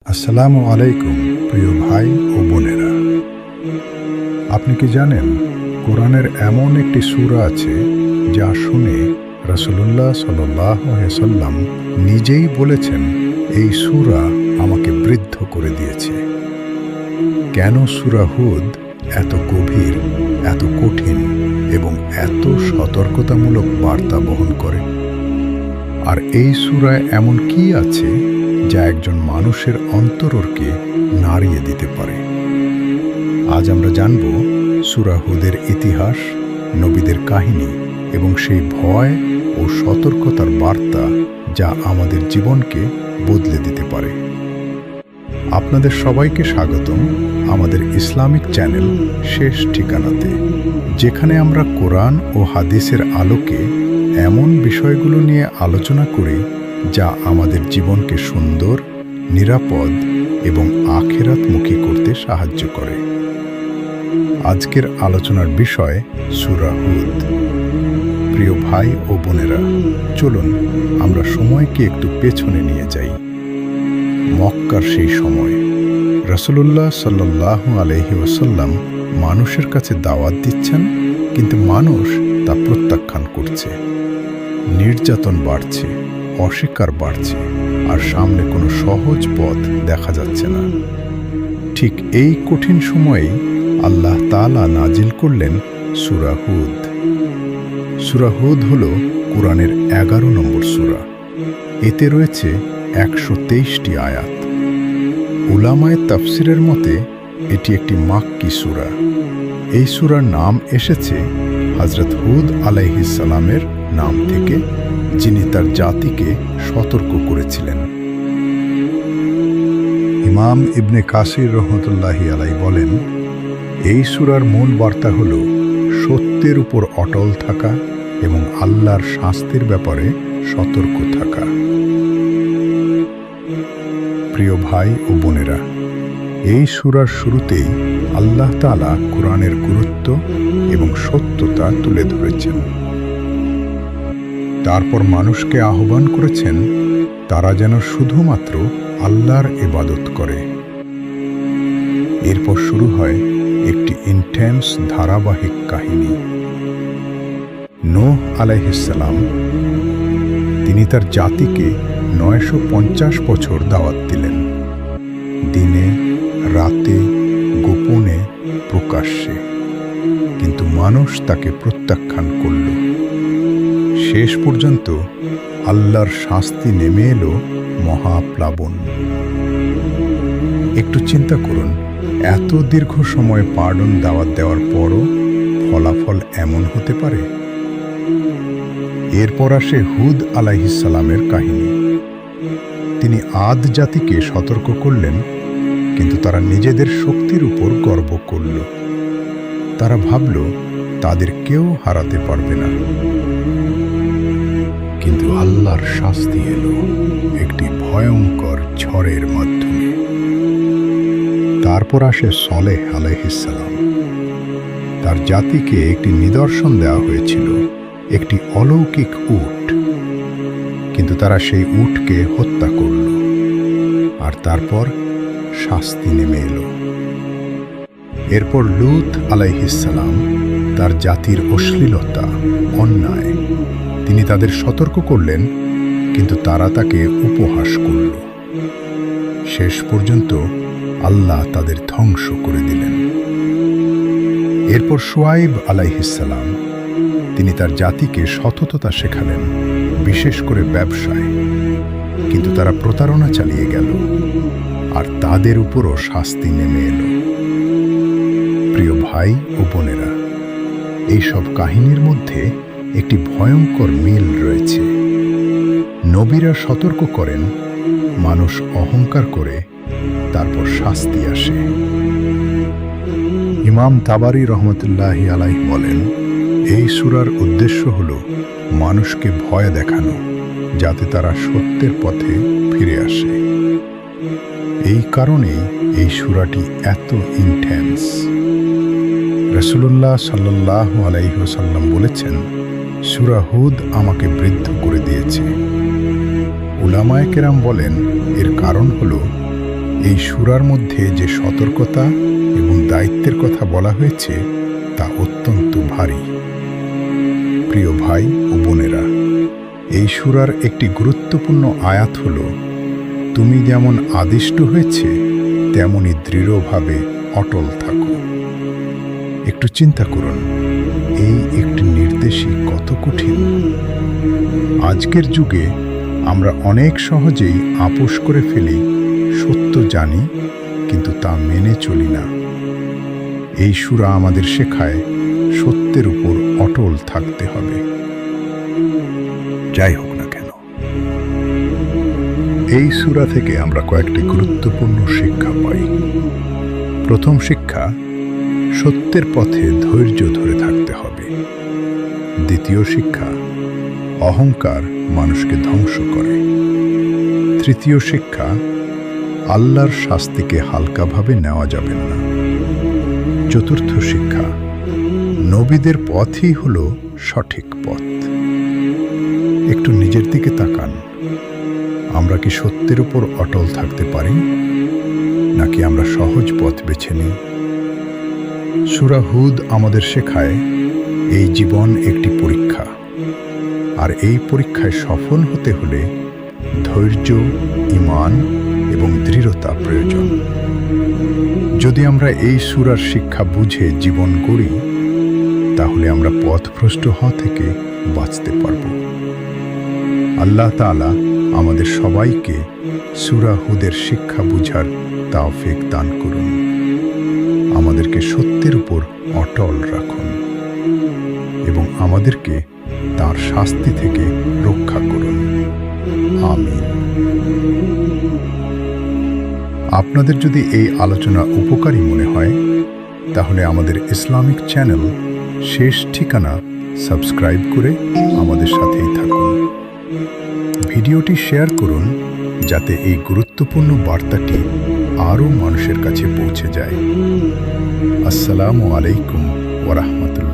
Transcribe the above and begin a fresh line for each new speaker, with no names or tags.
আসসালামু আলাইকুম প্রিয় ভাই ও বোনেরা। আপনি কি জানেন কোরআনের এমন একটি সূরা আছে যা শুনে রাসূলুল্লাহ সাল্লাল্লাহু আলাইহি ওয়াসাল্লাম নিজেই বলেছেন এই সূরা আমাকে বৃদ্ধ করে দিয়েছে। কেন সূরা হুদ এত গভীর, এত কঠিন এবং এত সতর্কতামূলক বার্তা বহন করে? আর এই সূরায় এমন কি আছে যা একজন মানুষের অন্তরকে নাড়িয়ে দিতে পারে? আজ আমরা জানব সূরা হুদের ইতিহাস, নবীদের কাহিনী এবং সেই ভয় ও সতর্কতার বার্তা যা আমাদের জীবনকে বদলে দিতে পারে। আপনাদের সবাইকে স্বাগতম আমাদের ইসলামিক চ্যানেল শেষ ঠিকানাতে, যেখানে আমরা কোরআন ও হাদিসের আলোকে এমন বিষয়গুলো নিয়ে আলোচনা করি যা আমাদের জীবনকে সুন্দর, নিরাপদ এবং আখিরাতমুখী করতে সাহায্য করে। আজকের আলোচনার বিষয় সূরা হুদ। প্রিয় ভাই ও বোনেরা, চলুন আমরা সময়কে একটু পেছনে নিয়ে যাই। মক্কার সেই সময় রাসূলুল্লাহ সাল্লাল্লাহু আলাইহি ওয়াসাল্লাম মানুষের কাছে দাওয়াত দিচ্ছেন, কিন্তু মানুষ তা প্রত্যাখ্যান করছে। নির্যাতন বাড়ছে, অস্বীকার বাড়ছে, আর সামনে কোনো সহজ পথ দেখা যাচ্ছে না। ঠিক এই কঠিন সময়েই আল্লাহ তাআলা নাজিল করলেন সূরা হুদ। সূরা হুদ হল কোরআনের 11 নম্বর সূরা। এতে রয়েছে 123টি আয়াত। উলামায়ে তাফসিরের মতে এটি একটি মাক্কি সূরা। এই সূরার নাম এসেছে হযরত হুদ আলাইহিস সালামের নাম থেকে, যিনি তার জাতিকে সতর্ক করেছিলেন। ইমাম ইবনে কাসির রহমতুল্লাহি আলাইহি বলেন, এই সূরার মূল বার্তা হল সত্যের উপর অটল থাকা এবং আল্লাহর শাস্তির ব্যাপারে সতর্ক থাকা। প্রিয় ভাই ও বোনেরা, এই সূরার শুরুতেই আল্লাহ তাআলা কোরআনের গুরুত্ব এবং সত্যতা তুলে ধরেছেন। তারপর মানুষকে আহ্বান করেছেন তারা যেন শুধুমাত্র আল্লাহর ইবাদত করে। এরপর শুরু হয় একটি ইন্টেন্স ধারাবাহিক কাহিনী। নূহ আলাইহিস সালাম, তিনি তার জাতিকে 950 বছর দাওয়াত দিলেন, দিনে রাতে, গোপনে, প্রকাশ্যে, কিন্তু মানুষ তাকে প্রত্যাখ্যান করল। শেষ পর্যন্ত আল্লাহর শাস্তি নেমে এলো মহাপ্লাবন। একটু চিন্তা করুন, এত দীর্ঘ সময় পার্ডন দাওয়াত দেওয়ার পরও ফলাফল এমন হতে পারে? এরপর আসে হুদ আলাইহিস সালামের কাহিনী। তিনি আদ জাতিকে সতর্ক করলেন, কিন্তু তারা নিজেদের শক্তির উপর গর্ব করল। তারা ভাবল তাদের কেউ হারাতে পারবে না। কিন্তু আল্লাহর শাস্তি এলো একটি ভয়ঙ্কর ঝড়ের মাধ্যমে। তারপর আসে সলেহ আলাইহিস সালাম। তার জাতিকে একটি নিদর্শন দেওয়া হয়েছিল, একটি অলৌকিক উট, কিন্তু তারা সেই উটকে হত্যা করল। আর তারপর শাস্তি নেমে এলো। এরপর লূত আলাইহিস সালাম, তার জাতির অশ্লীলতা, অন্যায়, তিনি তাদের সতর্ক করলেন, কিন্তু তারা তাকে উপহাস করল। শেষ পর্যন্ত আল্লাহ তাদের ধ্বংস করে দিলেন। এরপর শুআয়ব আলাইহিস সালাম, তিনি তার জাতিকে সততা শেখালেন, বিশেষ করে ব্যবসায়, কিন্তু তারা প্রতারণা চালিয়ে গেল, আর তাদের উপরও শাস্তি নেমে এলো। প্রিয় ভাই ও বোনেরা, এইসব কাহিনীর মধ্যে একটি ভয়ঙ্কর মিল রয়েছে। নবীরা সতর্ক করেন, মানুষ অহংকার করে, তারপর শাস্তি আসে। ইমাম তাবারি রহমতুল্লাহি আলাইহি বলেন, এই সূরার উদ্দেশ্য হল মানুষকে ভয় দেখানো, যাতে তারা সত্যের পথে ফিরে আসে। এই কারণেই এই সূরাটি এত ইন্টেন্স। রাসূলুল্লাহ সাল্লাল্লাহু আলাইহি ওয়াসাল্লাম বলেছেন, সূরা হুদ আমাকে বৃদ্ধ করে দিয়েছে। উলামায়ে কেরাম বলেন, এর কারণ হল এই সূরার মধ্যে যে সতর্কতা এবং দায়িত্বের কথা বলা হয়েছে তা অত্যন্ত ভারী। প্রিয় ভাই ও বোনেরা, এই সূরার একটি গুরুত্বপূর্ণ আয়াত হল, তুমি যেমন আদিষ্ট হয়েছে তেমনি দৃঢ়ভাবে অটল থাকো। একটু চিন্তা করুন, এই একটি নির্দেশই কত কঠিন। আজকের যুগে আমরা অনেক সহজেই আপোস করে ফেলি, সত্য জানি কিন্তু তা মেনে চলি না। এই সূরা আমাদের শেখায় সত্যের উপর অটল থাকতে হবে, যাই হোক না কেন। এই সূরা থেকে আমরা কয়েকটি গুরুত্বপূর্ণ শিক্ষা পাই। প্রথম শিক্ষা, সত্যের পথে ধৈর্য ধরে থাকতে হবে। দ্বিতীয় শিক্ষা, অহংকার মানুষকে ধ্বংস করে। তৃতীয় শিক্ষা, আল্লাহর শাস্তিকে হালকাভাবে নেওয়া যাবে না। চতুর্থ শিক্ষা, নবীদের পথই হল সঠিক পথ। একটু নিজের দিকে তাকান, আমরা কি সত্যের উপর অটল থাকতে পারি, নাকি আমরা সহজ পথ বেছে নিই? সূরা হুদ আমাদের শেখায় এই জীবন একটি পরীক্ষা, আর এই পরীক্ষায় সফল হতে হলে ধৈর্য, ঈমান এবং দৃঢ়তা প্রয়োজন। যদি আমরা এই সূরার শিক্ষা বুঝে জীবন গড়ি, তাহলে আমরা পথভ্রষ্ট হওয়া থেকে বাঁচতে পারব। আল্লাহ তাআলা আমাদের সবাইকে সূরা হুদের শিক্ষা বুঝার তাওফিক দান করুন। আমাদেরকে সত্যের উপর অটল রাখুন এবং আমাদেরকে তার শাস্তি থেকে রক্ষা করুন। আমিন। আপনাদের যদি এই আলোচনা উপকারী মনে হয়, তাহলে আমাদের ইসলামিক চ্যানেল শেষ ঠিকানা সাবস্ক্রাইব করে আমাদের সাথেই থাকুন। ভিডিওটি শেয়ার করুন যাতে এই গুরুত্বপূর্ণ বার্তাটি আরও মানুষের কাছে পৌঁছে যায়। আসসালামু আলাইকুম ওয়া রাহমাতুল্লাহ।